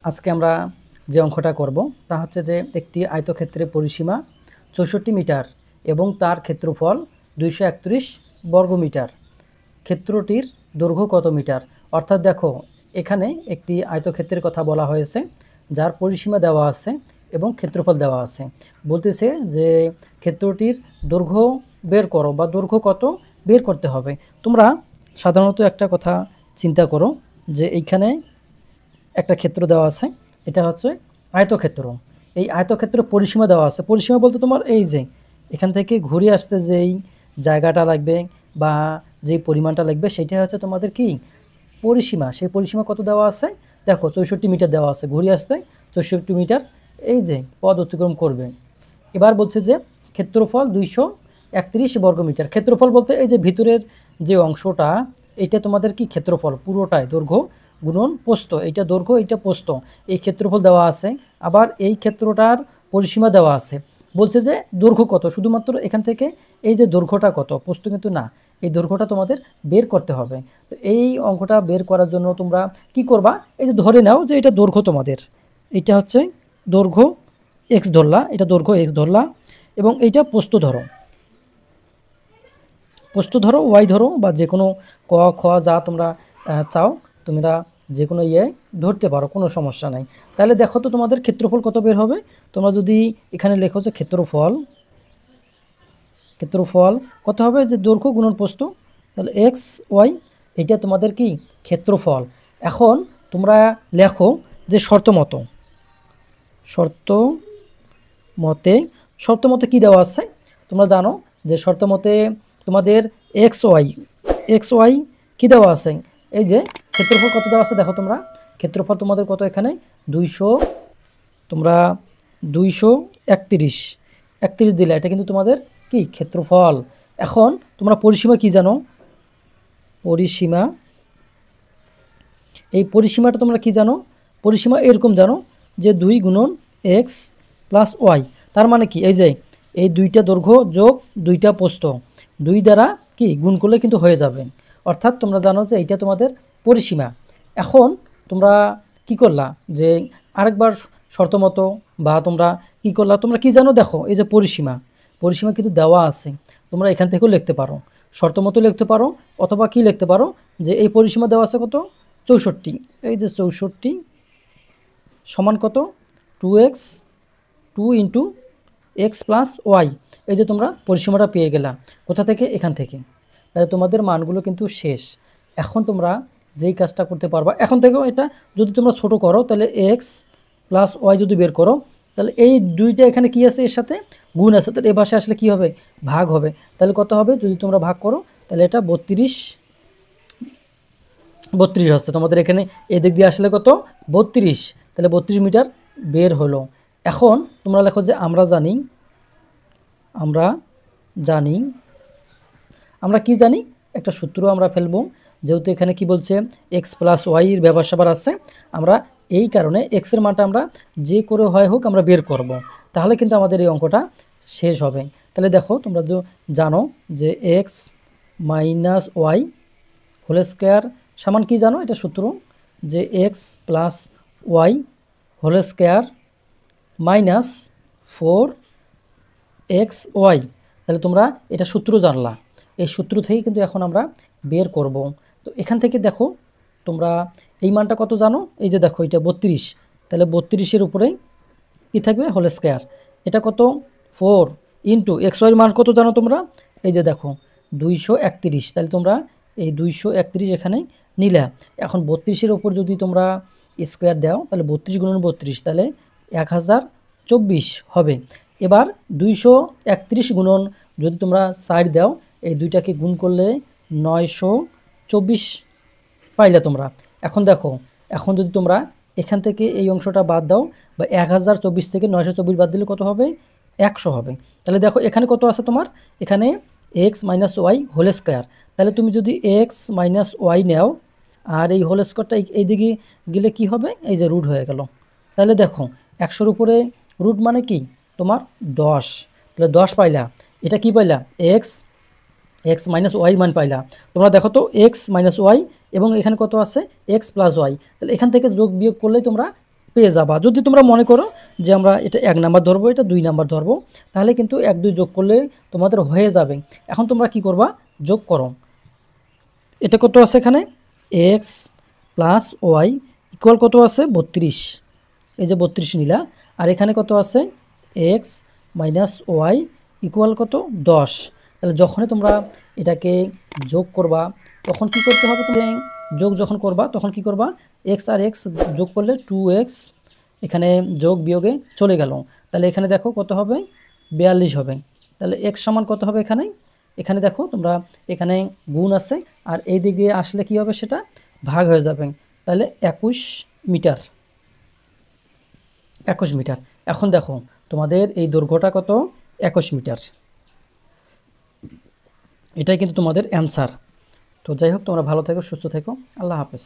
আজকে আমরা যে অঙ্কটা করব তা হচ্ছে যে একটি আয়তক্ষেত্রের পরিসীমা ৬৪ মিটার এবং তার ক্ষেত্রফল ২৩১ বর্গমিটার। ক্ষেত্রটির দৈর্ঘ্য কত মিটার? অর্থাৎ দেখো, এখানে একটি আয়তক্ষেত্রের কথা বলা হয়েছে যার পরিসীমা দেওয়া আছে এবং ক্ষেত্রফল দেওয়া আছে। বলতেছে যে ক্ষেত্রটির দৈর্ঘ্য বের করো বা দৈর্ঘ্য কত বের করতে হবে। তোমরা সাধারণত একটা কথা চিন্তা করো যে এইখানে একটা ক্ষেত্র দেওয়া আছে, এটা হচ্ছে আয়তক্ষেত্র। এই আয়তক্ষেত্র পরিসীমা দেওয়া আছে। পরিসীমা বলতে তোমার এই যে এখান থেকে ঘুরে আসতে যেই জায়গাটা লাগবে বা যেই পরিমাণটা লাগবে সেটা হচ্ছে তোমাদের কি পরিসীমা। সেই পরিসীমা কত দেওয়া আছে? দেখো ৬৪ মিটার দেওয়া আছে, ঘুরে আসতে ৬৪ মিটার এই যে পথ অতিক্রম করবে। এবার বলছে যে ক্ষেত্রফল ২৩১ বর্গমিটার। ক্ষেত্রফল বলতে এই যে ভিতরের যে অংশটা, এটা তোমাদের কি ক্ষেত্রফল পুরোটাই দৈর্ঘ্য গুণন প্রস্থ। এইটা দৈর্ঘ্য, এইটা প্রস্থ, এই ক্ষেত্রফল দেওয়া আছে। আবার এই ক্ষেত্রটার পরিসীমা দেওয়া আছে। বলছে যে দৈর্ঘ্য কত, শুধুমাত্র এখান থেকে এই যে দৈর্ঘ্যটা কত, প্রস্থ কিন্তু না, এই দৈর্ঘ্যটা তোমাদের বের করতে হবে। তো এই অঙ্কটা বের করার জন্য তোমরা কি করবা, এই যে ধরে নাও যে এটা দৈর্ঘ্য তোমাদের, এটা হচ্ছে দৈর্ঘ্য এক্স ধরলা, এটা দৈর্ঘ্য এক্স ধরলা এবং এইটা প্রস্থ ধরো, প্রস্থ ধরো, ওয়াই ধরো বা যে কোনো ক খ যা তোমরা চাও তোমরা যে কোনো ধরতে পারো, কোনো সমস্যা নাই। তাহলে দেখো তো তোমাদের ক্ষেত্রফল কত বের হবে। তোমরা যদি এখানে লেখো যে ক্ষেত্রফল, ক্ষেত্রফল কত হবে, যে দৈর্ঘ্য গুণন প্রস্থ, তাহলে এক্স ওয়াই, এটা তোমাদের কি ক্ষেত্রফল। এখন তোমরা লেখো যে শর্ত মতো, শর্ত মতে, শর্ত মতে কী দেওয়া আছে তোমরা জানো যে শর্ত মতে তোমাদের এক্স ওয়াই কী দেওয়া আছে, এই যে ক্ষেত্রফল কত দেওয়া আছে দেখো তোমরা। ক্ষেত্রফল তোমাদের কত এখানে 200, তোমরা 231 দিলে এটা কিন্তু তোমাদের কি ক্ষেত্রফল। এখন তোমরা পরিসীমা কি জানো, পরিসীমা, এই পরিসীমাটা তোমরা কি জানো, পরিসীমা এরকম জানো যে 2 গুণন এক্স প্লাস ওয়াই। তার মানে কি, এই যে এই দুইটা দৈর্ঘ্য যোগ দুইটা প্রস্থ, 2 দ্বারা কি গুণ করলে কিন্তু হয়ে যাবে। অর্থাৎ তোমরা জানো যে এইটা তোমাদের পরিসীমা। এখন তোমরা কি করলা, যে আরেকবার শর্ত মতো বা তোমরা কি করলা, তোমরা কি জানো দেখো, এই যে পরিসীমা, পরিসীমা কিন্তু দেওয়া আছে, তোমরা এখান থেকেও লিখতে পারো, শর্ত মতো লিখতে পারো, অথবা কি লিখতে পারো যে এই পরিসীমা দেওয়া আছে কত 64, এই যে 64 সমান কত 2x, 2 into x plus Y. এই যে তোমরা পরিসীমাটা পেয়ে গেলা কোথা থেকে, এখান থেকে। তাহলে তোমাদের মানগুলো কিন্তু শেষ। এখন তোমরা যেই কাজটা করতে পারবা, এখন থেকেও এটা যদি তোমরা ছোট করো তাহলে এক্স প্লাস ওয়াই যদি বের করো, তাহলে এই দুইটা এখানে কি আছে, এর সাথে গুণ আছে, তাহলে এ পাশে আসলে কি হবে, ভাগ হবে। তাহলে কত হবে যদি তোমরা ভাগ করো, তাহলে এটা 32 হচ্ছে তোমাদের এখানে, এদিক দিয়ে আসলে কত 32, তাহলে 32 মিটার বের হলো। এখন তোমরা লেখো যে আমরা জানি, আমরা কি জানি, একটা সূত্র আমরা ফেলবো, যেহেতু এখানে কি বলছে এক্স প্লাস ওয়াইয়ের ব্যবহার স্যাপার আছে, আমরা এই কারণে এক্সের মানটা আমরা যে করে হয় হোক আমরা বের করব, তাহলে কিন্তু আমাদের এই অঙ্কটা শেষ হবে। তাহলে দেখো তোমরা জানো যে x minus y whole square সমান কি জানো, এটা সূত্র যে x plus y whole square minus 4 XY। তাহলে তোমরা এটা সূত্র জানলা, এই সূত্র থেকে কিন্তু এখন আমরা বের করব। তো এখান থেকে দেখো তোমরা এই মানটা কত জানো, এই যে দেখো এটা 32, তাহলে 32-এর উপরে কী থাকবে হোল স্কোয়ার, এটা কত 4 ইন্টু XY মান কত জানো তোমরা, এই যে দেখো 231, তাহলে তোমরা এই 231 এখানে নিলে। এখন 32-এর ওপর যদি তোমরা স্কোয়ার দাও তাহলে 32 গুণন 32, তাহলে 1024 হবে। এবার 231 গুণন যদি তোমরা সাইড দাও, এই দুইটাকে গুণ করলে 924 পাইলে তোমরা। এখন দেখো, এখন যদি তোমরা এখান থেকে এই অংশটা বাদ দাও বা 1024 থেকে 924 বাদ দিলে কত হবে, 100 হবে। তাহলে দেখো এখানে কত আছে তোমার, এখানে x minus y whole square. তাহলে তুমি যদি এক্স মাইনাস ওয়াই নাও আর এই হোল স্কোয়ারটা এই দিকে গেলে কি হবে, এই যে রুট হয়ে গেল। তাহলে দেখো 100-র উপরে রুট মানে কি তোমার 10, তাহলে 10 পাইলা, এটা কি পাইলা এক্স মাইনাস ওয়াই মান পাইলা। তোমরা দেখো তো এক্স মাইনাস ওয়াই এবং এখানে কত আছে এক্স প্লাস ওয়াই, তাহলে এখান থেকে যোগ বিয়োগ করলেই তোমরা পেয়ে যাবা। যদি তোমরা মনে করো যে আমরা এটা 1 নাম্বার ধরবো, এটা 2 নাম্বার ধরবো, তাহলে কিন্তু 1 2 যোগ করলে তোমাদের হয়ে যাবে। এখন তোমরা কি করবা, যোগ করো। এটা কত আছে এখানে, এক্স প্লাস ওয়াই ইকুয়াল কত আছে 32, এই যে 32 নিলা। আর এখানে কত আছে, এক্স মাইনাস ওয়াই ইকুয়াল কত 10। তাহলে যখনই তোমরা এটাকে যোগ করবা তখন কি করতে হবে, তুমি যোগ যখন করবা তখন কি করবা, এক্স আর এক্স যোগ করলে 2x, এখানে যোগ বিয়োগে চলে গেল। তাহলে এখানে দেখো কত হবে, 42 হবে। তাহলে এক্স সমান কত হবে এখানে, এখানে দেখো তোমরা এখানে গুণ আছে, আর এই দিকে আসলে কি হবে, সেটা ভাগ হয়ে যাবে। তাহলে 21 মিটার, 21 মিটার। এখন দেখো তোমাদের এই দৈর্ঘ্যটা কত, 21 মিটার। এটাই কিন্তু তোমাদের অ্যান্সার। তো যাই হোক, তোমরা ভালো থেকো, সুস্থ থেকো, আল্লাহ হাফেজ।